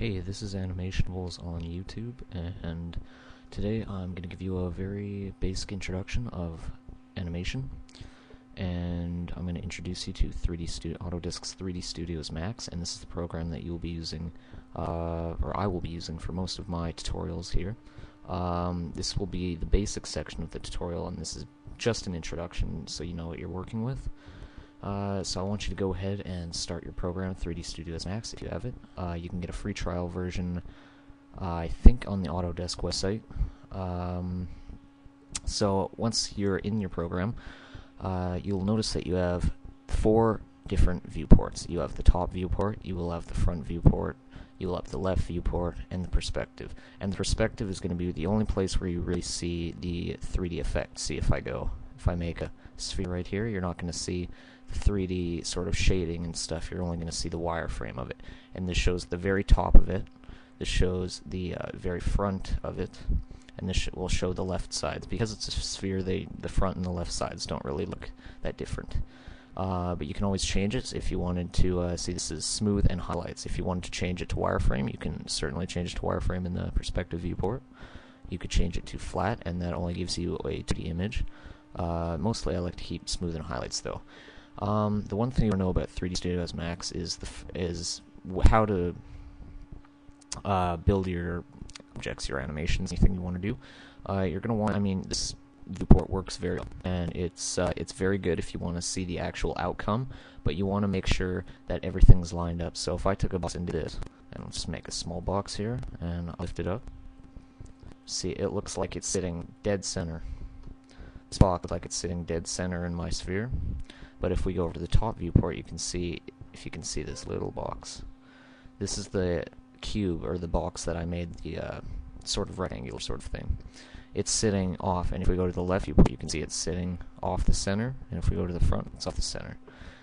Hey, this is Animationables on YouTube, and today I'm going to give you a very basic introduction of animation, and I'm going to introduce you to Autodesk's 3D Studios Max, and this is the program that you'll be using, or I will be using for most of my tutorials here. This will be the basic section of the tutorial, and this is just an introduction so you know what you're working with. So I want you to go ahead and start your program, 3D Studios Max, if you have it. You can get a free trial version, I think, on the Autodesk website. So once you're in your program, you'll notice that you have 4 different viewports. You have the top viewport, you will have the front viewport, you will have the left viewport, and the perspective. And the perspective is going to be the only place where you really see the 3D effect. See, if I make a sphere right here, you're not going to see the 3D sort of shading and stuff. You're only going to see the wireframe of it. And this shows the very top of it. This shows the very front of it. And this will show the left sides. Because it's a sphere, the front and the left sides don't really look that different. But you can always change it if you wanted to see. This is smooth and highlights. If you wanted to change it to wireframe, you can certainly change it to wireframe in the perspective viewport. You could change it to flat, and that only gives you a 2D image. Mostly I like to keep smooth and highlights though. The one thing you know about 3D Studios Max is how to build your objects, your animations, anything you want to do. You're going to want, this viewport works very well, and it's very good if you want to see the actual outcome, but you want to make sure that everything's lined up. So if I took a box and did this, and I'll just make a small box here, and I'll lift it up, see, it looks like it's sitting dead center. This box looks like it's sitting dead center in my sphere. But if we go over to the top viewport, you can see, if you can see this little box. This is the cube, or the box that I made, the sort of rectangular sort of thing. It's sitting off, and if we go to the left viewport, you can see it's sitting off the center, and if we go to the front, it's off the center.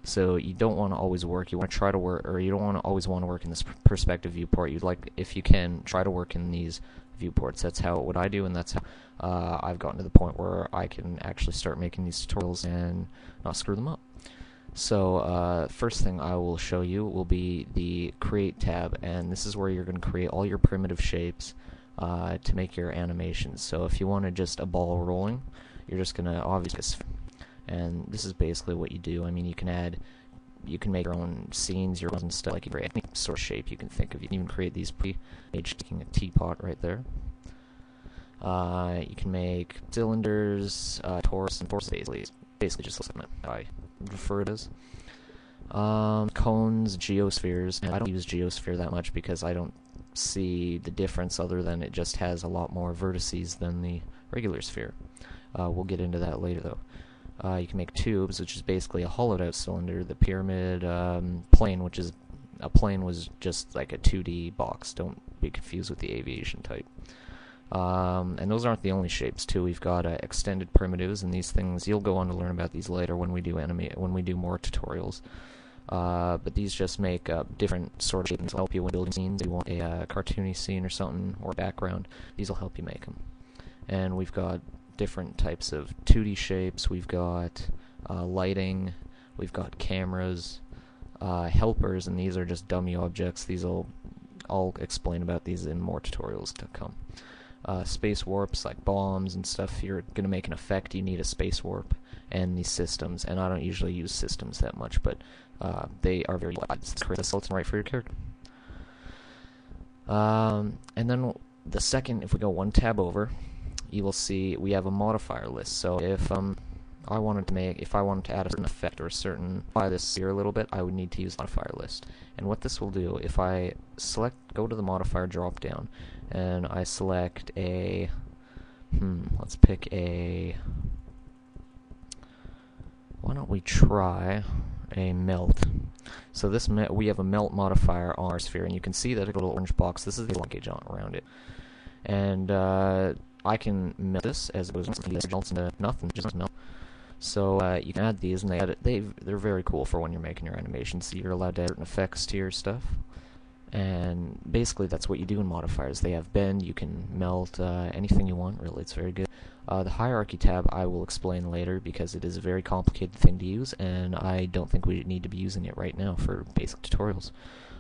So you don't want to always work, you want to try to work, or you don't want to always want to work in this perspective viewport. You'd like, if you can, try to work in these viewports. That's what I do, and that's how I've gotten to the point where I can actually start making these tutorials and not screw them up. So first thing I will show you will be the Create tab, and this is where you're going to create all your primitive shapes to make your animations. So if you wanted just a ball rolling, you're just going to obviously, and this is basically what you do. You can make your own scenes, your own stuff, like any sort of shape you can think of. You can even create these taking a teapot right there. You can make cylinders, torus, and force basically just what I refer it as. Cones, geospheres, and I don't use geosphere that much because I don't see the difference other than it just has a lot more vertices than the regular sphere. We'll get into that later though. You can make tubes, which is basically a hollowed out cylinder. The pyramid plane, which is a plane, was just like a 2D box. Don't be confused with the aviation type. And those aren't the only shapes too. We've got extended primitives, and these things you'll go on to learn about these later when we do more tutorials. But these just make different sort of shapes to help you when building scenes. You want a cartoony scene or something, or background. These will help you make them. And we've got different types of 2D shapes. We've got lighting. We've got cameras, helpers, and these are just dummy objects. I'll explain about these in more tutorials to come. Space warps, like bombs and stuff. If you're going to make an effect, you need a space warp, and these systems, and I don't usually use systems that much, but they are very light. It's create a skeleton right for your character. And then the second, if we go one tab over, you will see we have a modifier list. So if I wanted to add a certain effect or modify this sphere a little bit, I would need to use modifier list. And what this will do, if I go to the modifier drop down, and I select a, let's pick a, why don't we try a melt. So this we have a melt modifier on our sphere, and you can see that a little orange box. This is the linkage around it, and I can melt this as it goes into nothing, just melt. So you can add these, and they're very cool for when you're making your animations. So you're allowed to add certain effects to your stuff, and basically that's what you do in modifiers. They have bend, you can melt, anything you want. Really, it's very good. The hierarchy tab I will explain later because it is a very complicated thing to use, and I don't think we need to be using it right now for basic tutorials.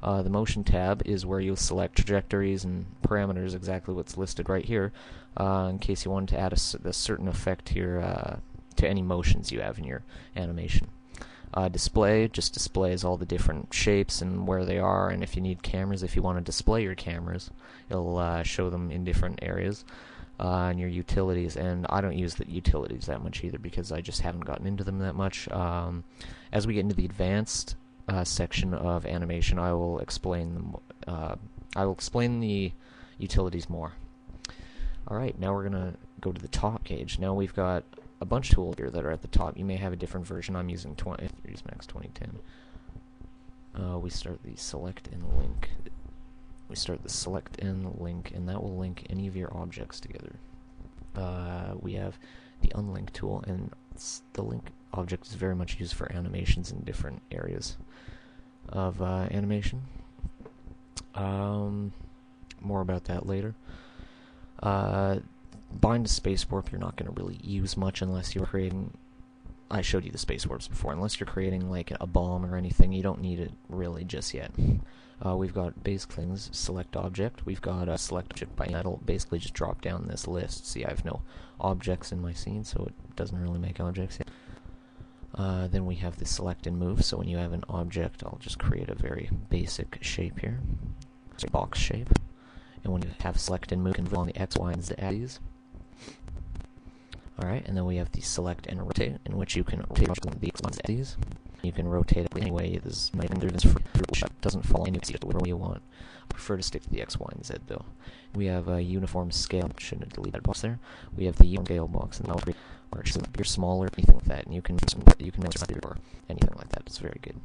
The motion tab is where you'll select trajectories and parameters, exactly what's listed right here, in case you wanted to add a certain effect here to any motions you have in your animation. Display just displays all the different shapes and where they are, and if you need cameras, if you want to display your cameras, it'll show them in different areas. And your utilities, and I don't use the utilities that much either because I just haven't gotten into them that much. As we get into the advanced section of animation, I will explain them. I will explain the utilities more. Alright, now we're gonna go to the top page. Now we've got a bunch of tools here that are at the top. You may have a different version. I'm using Max 2010. We start the select and link. We start the select and link, and that will link any of your objects together. We have the unlink tool, and the link object is very much used for animations in different areas of animation. More about that later. Bind to space warp you're not going to really use much unless you're creating... I showed you the space warps before. Unless you're creating like a bomb or anything, you don't need it really just yet. We've got basic things, select object. We've got select object by that'll basically just drop down this list. See, I have no objects in my scene, so it doesn't really make objects yet. Then we have the select and move. So when you have an object, I'll just create a very basic shape here. It's a box shape. And when you have select and move, you can move on the X, Y, and Z axes. Alright, and then we have the select and rotate, in which you can rotate the X, Y, and Z axes. You can rotate it any way. This doesn't follow any whatever you want. I prefer to stick to the X, Y, and Z though. We have a uniform scale. Shouldn't delete that box there. We have the uniform scale box, and where you're smaller, anything like that, and you can or anything like that. It's very good.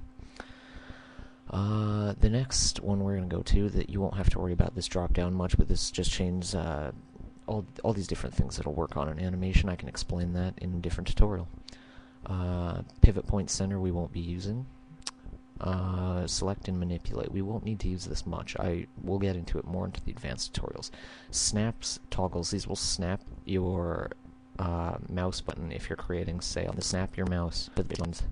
The next one we're going to go to that you won't have to worry about this drop down much, but this just changes all these different things that'll work on an animation. I can explain that in a different tutorial. Pivot point center we won't be using. Select and manipulate. We won't need to use this much. I will get into it more into the advanced tutorials. Snaps, toggles. These will snap your mouse button if you're creating, say, snap your mouse to the ones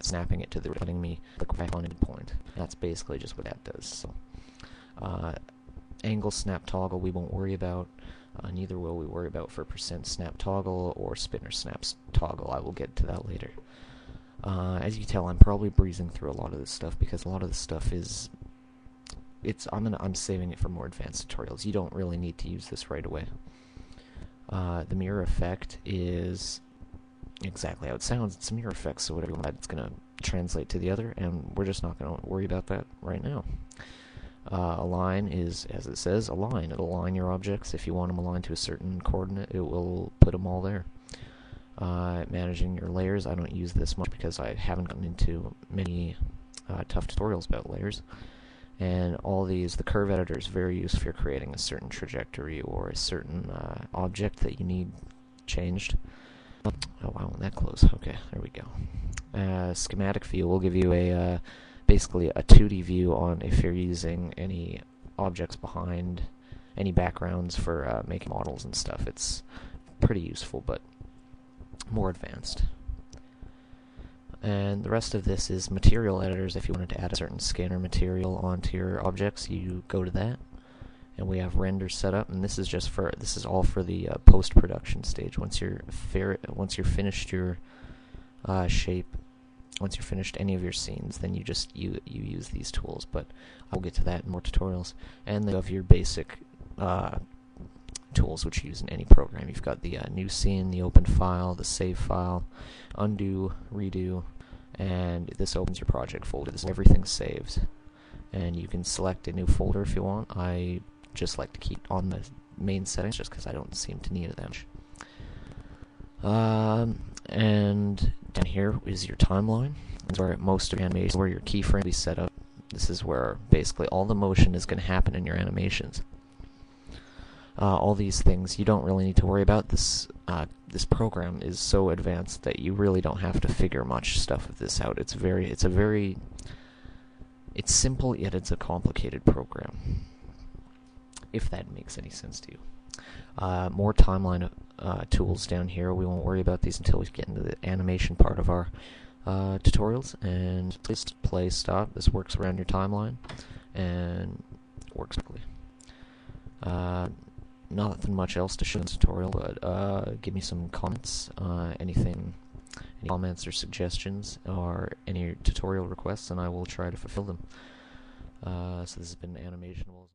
snapping it to the letting me click back on a point. That's basically just what that does. So, angle snap toggle we won't worry about. Neither will we worry about for percent snap toggle or spinner snaps toggle. I will get to that later. As you can tell, I'm probably breezing through a lot of this stuff because a lot of this stuff is I'm saving it for more advanced tutorials. You don't really need to use this right away. The mirror effect is exactly how it sounds. It's a mirror effect, so whatever it's going to translate to the other, and we're just not going to worry about that right now. Align is, as it says, align. It'll align your objects. If you want them aligned to a certain coordinate, it will put them all there. Managing your layers, I don't use this much because I haven't gotten into many tough tutorials about layers. And all these, the curve editor is very useful if you're creating a certain trajectory or a certain object that you need changed. Oh wow, that close. Okay, there we go. Schematic view will give you a basically a 2D view on if you're using any objects behind, any backgrounds for making models and stuff. It's pretty useful, but more advanced. And the rest of this is material editors. If you wanted to add a certain scanner material onto your objects, you go to that. And we have render set up, and this is all for the post-production stage. Once you're finished your shape, once you're finished any of your scenes, then you use these tools. But I'll get to that in more tutorials. And then you have your basic tools which you use in any program. You've got the new scene, the open file, the save file, undo, redo, and this opens your project folder. This everything's saved, and you can select a new folder if you want. I just like to keep on the main settings just because I don't seem to need it that much. And down here is your timeline. This is where most of your animations, where your keyframe will be set up. This is where basically all the motion is going to happen in your animations. All these things you don't really need to worry about. This program is so advanced that you really don't have to figure much stuff of this out. It's simple, yet it's a complicated program, if that makes any sense to you. More timeline tools down here. We won't worry about these until we get into the animation part of our tutorials. And play, stop. This works around your timeline. and works correctly. Nothing much else to show in this tutorial, but give me some comments, any comments or suggestions, or any tutorial requests, and I will try to fulfill them. So this has been Animationables.